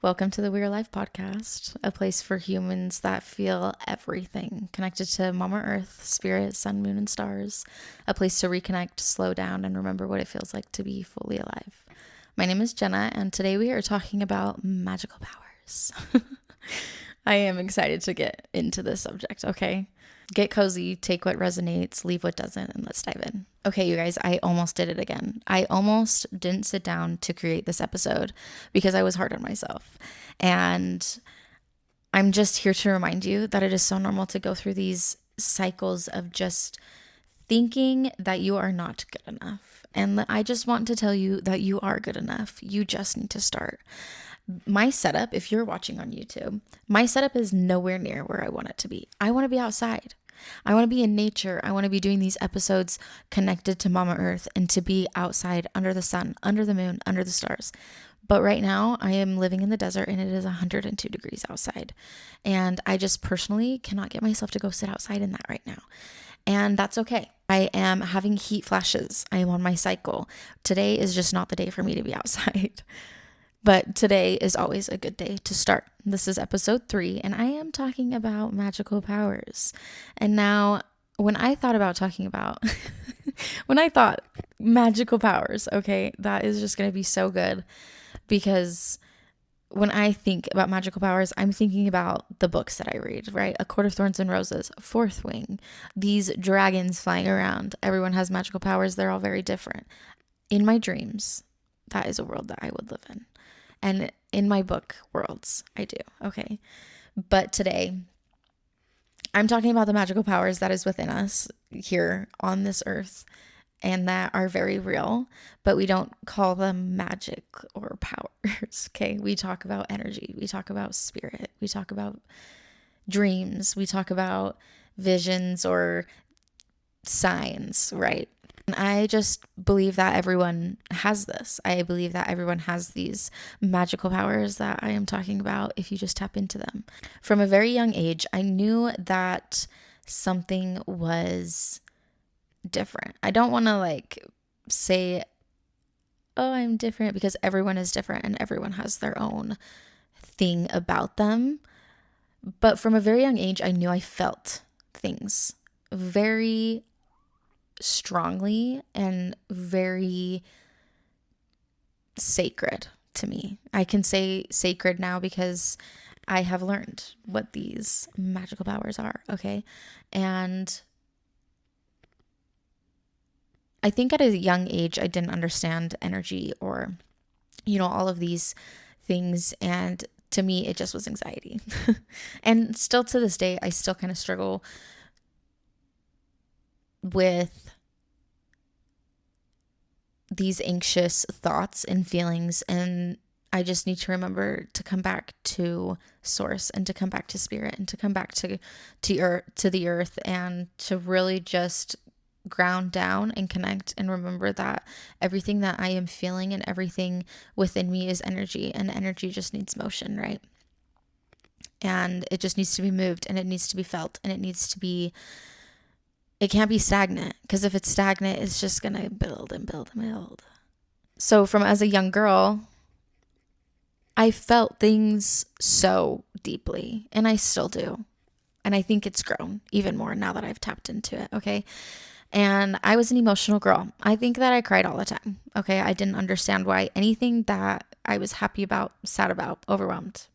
Welcome to the We Are Life podcast, a place for humans that feel everything, connected to Mama Earth, spirit, sun, moon, and stars, a place to reconnect, slow down, and remember what it feels like to be fully alive. My name is Jenna, and today we are talking about magical powers. I am excited to get into this subject, okay? Get cozy, take what resonates, leave what doesn't, and let's dive in. Okay, you guys, I almost did it again. I almost didn't sit down to create this episode because I was hard on myself. And I'm just here to remind you that it is so normal to go through these cycles of just thinking that you are not good enough. And I just want to tell you that you are good enough. You just need to start. My setup, if you're watching on YouTube, my setup is nowhere near where I want it to be. I want to be outside. I want to be in nature. I want to be doing these episodes connected to Mama Earth and to be outside under the sun, under the moon, under the stars. But right now I am living in the desert and it is 102 degrees outside. And I just personally cannot get myself to go sit outside in that right now. And that's okay. I am having heat flashes. I am on my cycle. Today is just not the day for me to be outside. But today is always a good day to start. This is episode 3, and I am talking about magical powers. And now, when I thought about talking about, when I thought magical powers, okay, that is just going to be so good because when I think about magical powers, I'm thinking about the books that I read, right? A Court of Thorns and Roses, Fourth Wing, these dragons flying around. Everyone has magical powers. They're all very different. In my dreams, that is a world that I would live in. And in my book worlds, I do. Okay. But today, I'm talking about the magical powers that is within us here on this earth and that are very real, but we don't call them magic or powers. Okay. We talk about energy. We talk about spirit. We talk about dreams. We talk about visions or signs, right? And I just believe that everyone has this. I believe that everyone has these magical powers that I am talking about if you just tap into them. From a very young age, I knew that something was different. I don't want to say, oh, I'm different, because everyone is different and everyone has their own thing about them. But from a very young age, I knew I felt things very strongly and very sacred to me. I can say sacred now because I have learned what these magical powers are, okay? And I think at a young age, I didn't understand energy or, all of these things. And to me, it just was anxiety. And still to this day, I still kind of struggle with these anxious thoughts and feelings, and I just need to remember to come back to source and to come back to spirit and to come back to the earth and to really just ground down and connect and remember that everything that I am feeling and everything within me is energy, and energy just needs motion, right? And it just needs to be moved and it needs to be felt and it can't be stagnant, because if it's stagnant, it's just going to build and build and build. So as a young girl, I felt things so deeply, and I still do. And I think it's grown even more now that I've tapped into it, okay? And I was an emotional girl. I think that I cried all the time, okay? I didn't understand why anything that I was happy about, sad about, overwhelmed,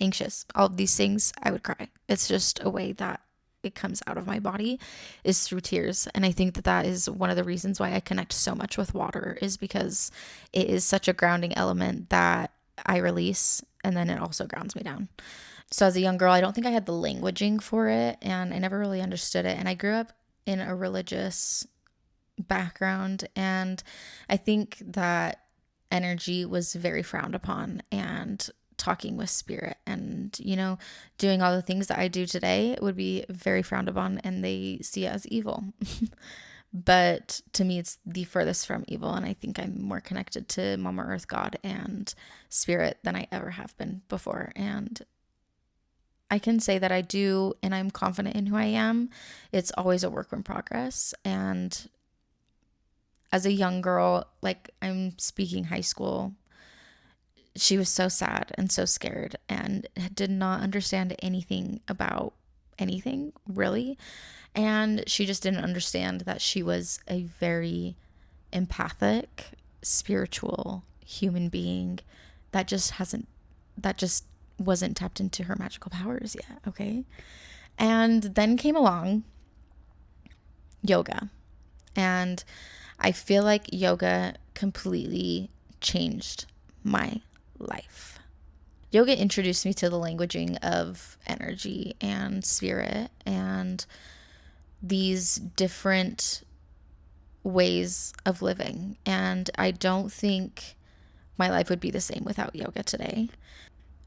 anxious, all of these things, I would cry. It's just a way that it comes out of my body, is through tears. And I think that is one of the reasons why I connect so much with water, is because it is such a grounding element that I release, and then it also grounds me down. So as a young girl, I don't think I had the languaging for it, and I never really understood it. And I grew up in a religious background, and I think that energy was very frowned upon, and talking with spirit and, doing all the things that I do today would be very frowned upon, and they see it as evil. But to me, it's the furthest from evil. And I think I'm more connected to Mama Earth, God, and spirit than I ever have been before. And I can say that I do, and I'm confident in who I am. It's always a work in progress. And as a young girl, I'm speaking high school, she was so sad and so scared and did not understand anything about anything really. And she just didn't understand that she was a very empathic, spiritual human being that just wasn't tapped into her magical powers yet. Okay. And then came along yoga. And I feel like yoga completely changed my life. Yoga introduced me to the languaging of energy and spirit and these different ways of living. And I don't think my life would be the same without yoga today.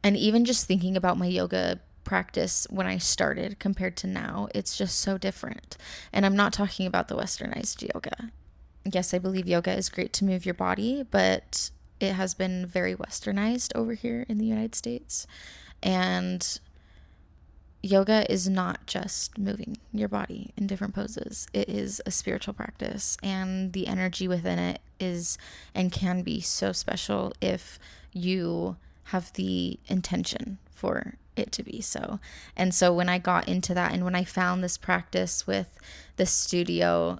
And even just thinking about my yoga practice when I started compared to now, it's just so different. And I'm not talking about the westernized yoga. Yes, I believe yoga is great to move your body, but it has been very westernized over here in the United States. And yoga is not just moving your body in different poses. It is a spiritual practice, and the energy within it is and can be so special if you have the intention for it to be so. And so when I got into that and when I found this practice with this studio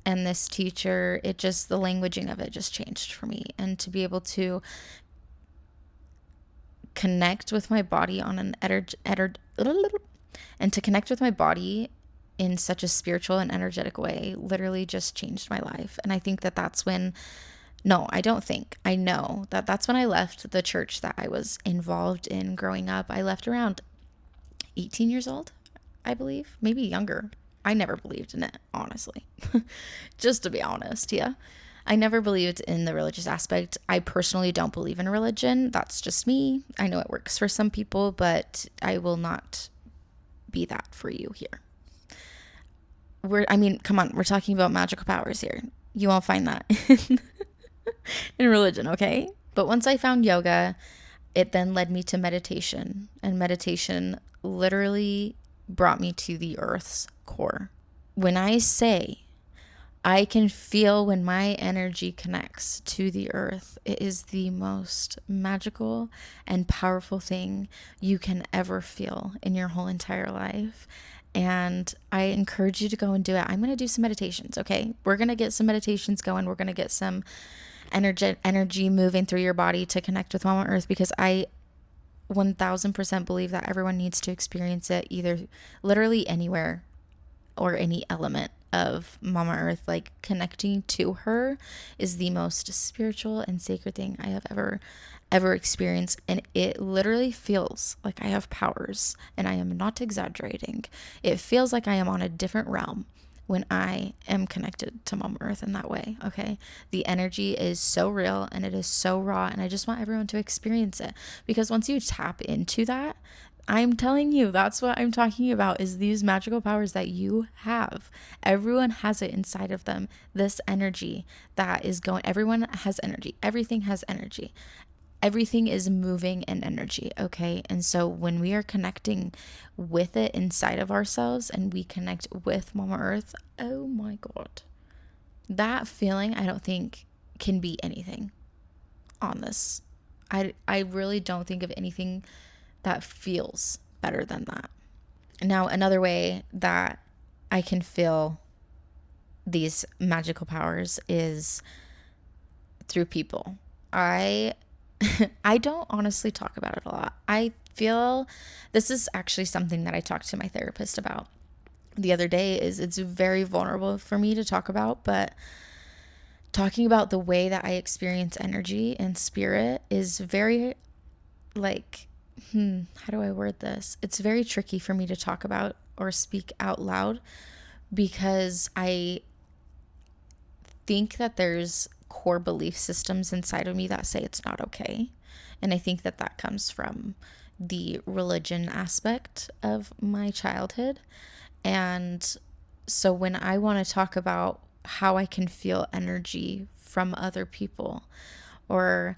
and this teacher, it just, the languaging of it just changed for me. And to be able to connect with my body on an and to connect with my body in such a spiritual and energetic way literally just changed my life. And I think that that's when, no, I don't think, I know that that's when I left the church that I was involved in growing up. I left around 18 years old, I believe, maybe younger. I never believed in it, honestly. Just to be honest, yeah. I never believed in the religious aspect. I personally don't believe in religion. That's just me. I know it works for some people, but I will not be that for you here. Come on, we're talking about magical powers here. You won't find that in religion, okay? But once I found yoga, it then led me to meditation, and meditation literally brought me to the earth's core. When I say I can feel when my energy connects to the earth, it is the most magical and powerful thing you can ever feel in your whole entire life. And I encourage you to go and do it. I'm going to do some meditations, okay? We're going to get some meditations going. We're going to get some energy moving through your body to connect with Mama Earth, because I 1000% believe that everyone needs to experience it, either literally anywhere or any element of Mama Earth. Like, connecting to her is the most spiritual and sacred thing I have ever experienced, and it literally feels like I have powers, and I am not exaggerating. It feels like I am on a different realm when I am connected to Mama Earth in that way, okay? The energy is so real and it is so raw, and I just want everyone to experience it, because once you tap into that, I'm telling you, that's what I'm talking about, is these magical powers that you have. Everyone has it inside of them. This energy that is going, everyone has energy. Everything has energy. Everything is moving in energy, okay? And so when we are connecting with it inside of ourselves and we connect with Mama Earth, oh my God. That feeling, I don't think can be anything on this. I really don't think of anything that feels better than that. Now, another way that I can feel these magical powers is through people. I don't honestly talk about it a lot. I feel this is actually something that I talked to my therapist about the other day. Is it's very vulnerable for me to talk about, but talking about the way that I experience energy and spirit is very, like, how do I word this? It's very tricky for me to talk about or speak out loud, because I think that there's core belief systems inside of me that say it's not okay. And I think that that comes from the religion aspect of my childhood. And so when I want to talk about how I can feel energy from other people, or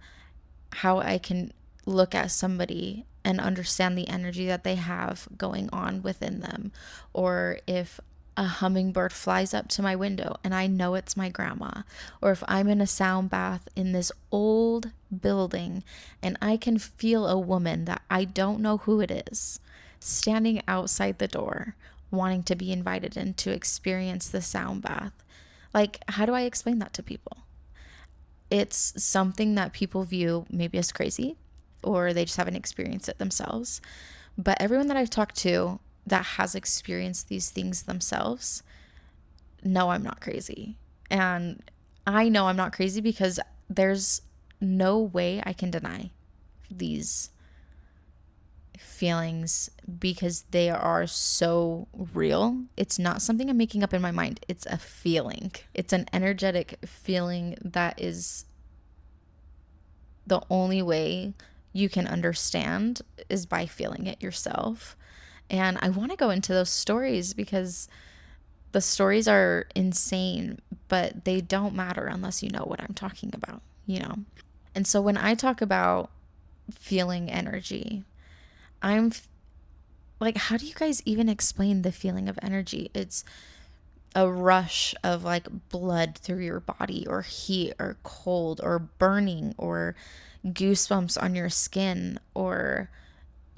how I can look at somebody and understand the energy that they have going on within them, or if a hummingbird flies up to my window and I know it's my grandma, or if I'm in a sound bath in this old building and I can feel a woman that I don't know who it is standing outside the door wanting to be invited in to experience the sound bath. Like, how do I explain that to people? It's something that people view maybe as crazy, or they just haven't experienced it themselves. But everyone that I've talked to that has experienced these things themselves, know I'm not crazy. And I know I'm not crazy because there's no way I can deny these feelings because they are so real. It's not something I'm making up in my mind. It's a feeling. It's an energetic feeling that is the only way you can understand is by feeling it yourself. And I want to go into those stories because the stories are insane, but they don't matter unless you know what I'm talking about, you know? And so when I talk about feeling energy, I'm like, how do you guys even explain the feeling of energy? It's a rush of like blood through your body, or heat, or cold, or burning, or goosebumps on your skin, or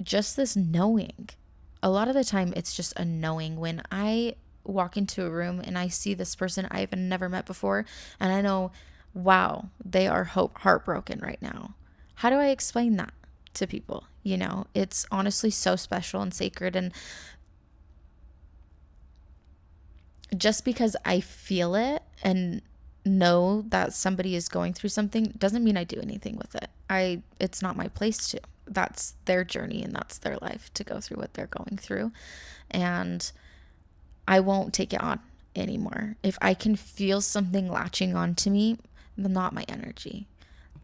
just this knowing. A lot of the time, it's just a knowing. When I walk into a room and I see this person I've never met before, and I know, wow, they are heartbroken right now. How do I explain that to people? You know, it's honestly so special and sacred. And just because I feel it and know that somebody is going through something doesn't mean I do anything with it. It's not my place to. That's their journey and that's their life to go through what they're going through. And I won't take it on anymore. If I can feel something latching onto me, not my energy.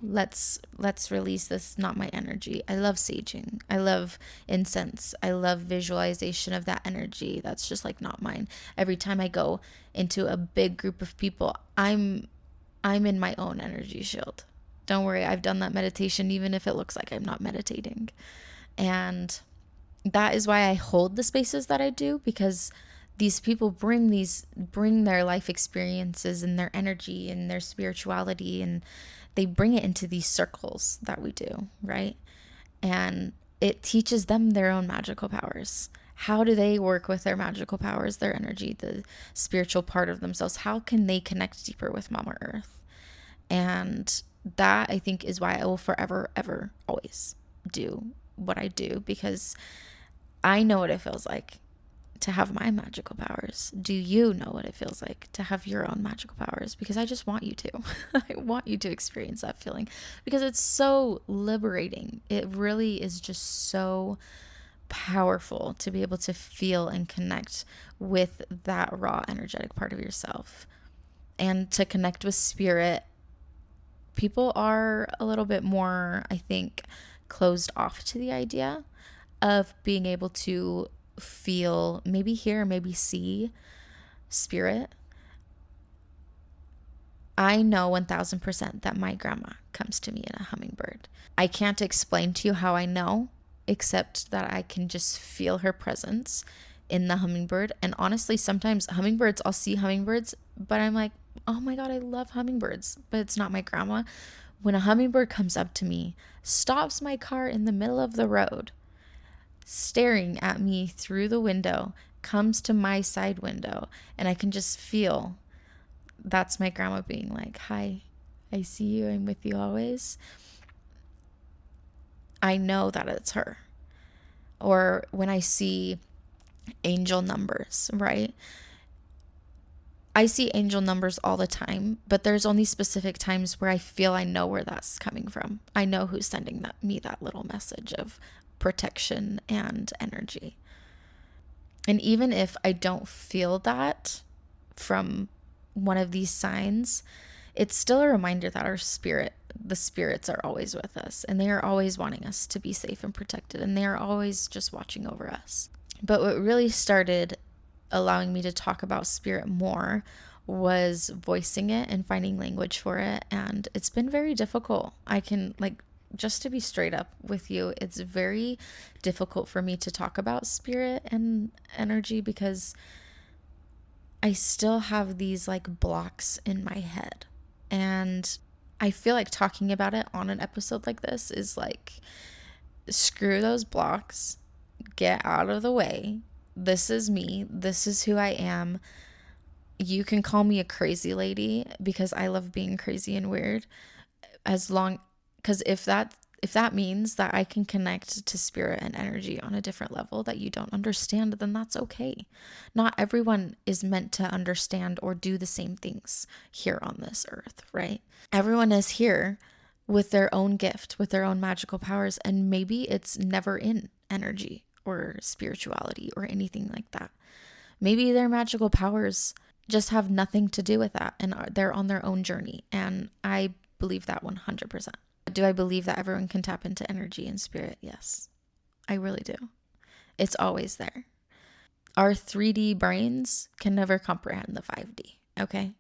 Let's release this, not my energy. I love saging. I love incense. I love visualization of that energy. That's just like not mine. Every time I go into a big group of people, I'm in my own energy shield. Don't worry, I've done that meditation even if it looks like I'm not meditating. And that is why I hold the spaces that I do, because these people bring their life experiences and their energy and their spirituality, and they bring it into these circles that we do, right? And it teaches them their own magical powers. How do they work with their magical powers, their energy, the spiritual part of themselves? How can they connect deeper with Mama Earth? And that, I think, is why I will forever, ever, always do what I do, because I know what it feels like to have my magical powers. Do you know what it feels like to have your own magical powers? Because I just want you to. I want you to experience that feeling because it's so liberating. It really is just so powerful to be able to feel and connect with that raw energetic part of yourself and to connect with spirit. People are a little bit more, I think, closed off to the idea of being able to feel, maybe hear, maybe see spirit. I know 1000% that my grandma comes to me in a hummingbird. I can't explain to you how I know, except that I can just feel her presence in the hummingbird. And honestly, sometimes hummingbirds, I'll see hummingbirds, but I'm like, oh my God, I love hummingbirds, but it's not my grandma. When a hummingbird comes up to me, stops my car in the middle of the road, staring at me through the window, comes to my side window, and I can just feel that's my grandma being like, hi, I see you, I'm with you always. I know that it's her. Or when I see angel numbers, right? I see angel numbers all the time, but there's only specific times where I feel I know where that's coming from. I know who's sending me that little message of protection and energy. And even if I don't feel that from one of these signs, it's still a reminder that the spirits are always with us, and they are always wanting us to be safe and protected, and they are always just watching over us. But what really started allowing me to talk about spirit more was voicing it and finding language for it. And it's been very difficult. I can, like, just to be straight up with you, it's very difficult for me to talk about spirit and energy because I still have these like blocks in my head. And I feel like talking about it on an episode like this is like, screw those blocks, get out of the way. This is me. This is who I am. You can call me a crazy lady because I love being crazy and weird. Because if that means that I can connect to spirit and energy on a different level that you don't understand, then that's okay. Not everyone is meant to understand or do the same things here on this earth, right? Everyone is here with their own gift, with their own magical powers, and maybe it's never in energy or spirituality or anything like that. Maybe their magical powers just have nothing to do with that and they're on their own journey. And I believe that 100%. Do I believe that everyone can tap into energy and spirit? Yes, I really do. It's always there. Our 3D brains can never comprehend the 5D, okay?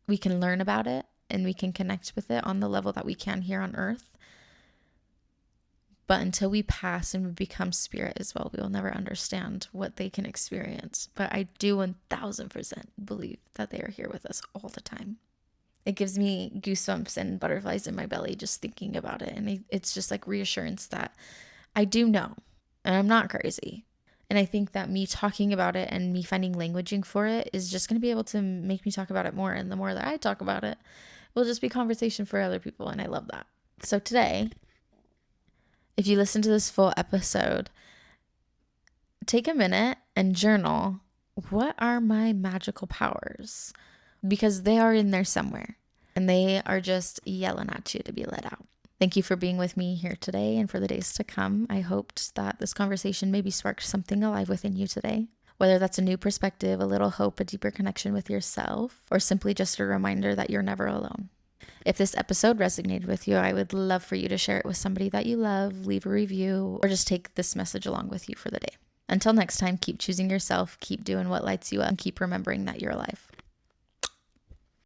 We can learn about it and we can connect with it on the level that we can here on earth. But until we pass and we become spirit as well, we will never understand what they can experience. But I do 1000% believe that they are here with us all the time. It gives me goosebumps and butterflies in my belly just thinking about it. And it's just like reassurance that I do know and I'm not crazy. And I think that me talking about it and me finding languaging for it is just going to be able to make me talk about it more. And the more that I talk about it, will just be conversation for other people. And I love that. So today, if you listen to this full episode, take a minute and journal, what are my magical powers? Because they are in there somewhere and they are just yelling at you to be let out. Thank you for being with me here today and for the days to come. I hoped that this conversation maybe sparked something alive within you today, whether that's a new perspective, a little hope, a deeper connection with yourself, or simply just a reminder that you're never alone. If this episode resonated with you, I would love for you to share it with somebody that you love, leave a review, or just take this message along with you for the day. Until next time, keep choosing yourself, keep doing what lights you up, and keep remembering that you're alive.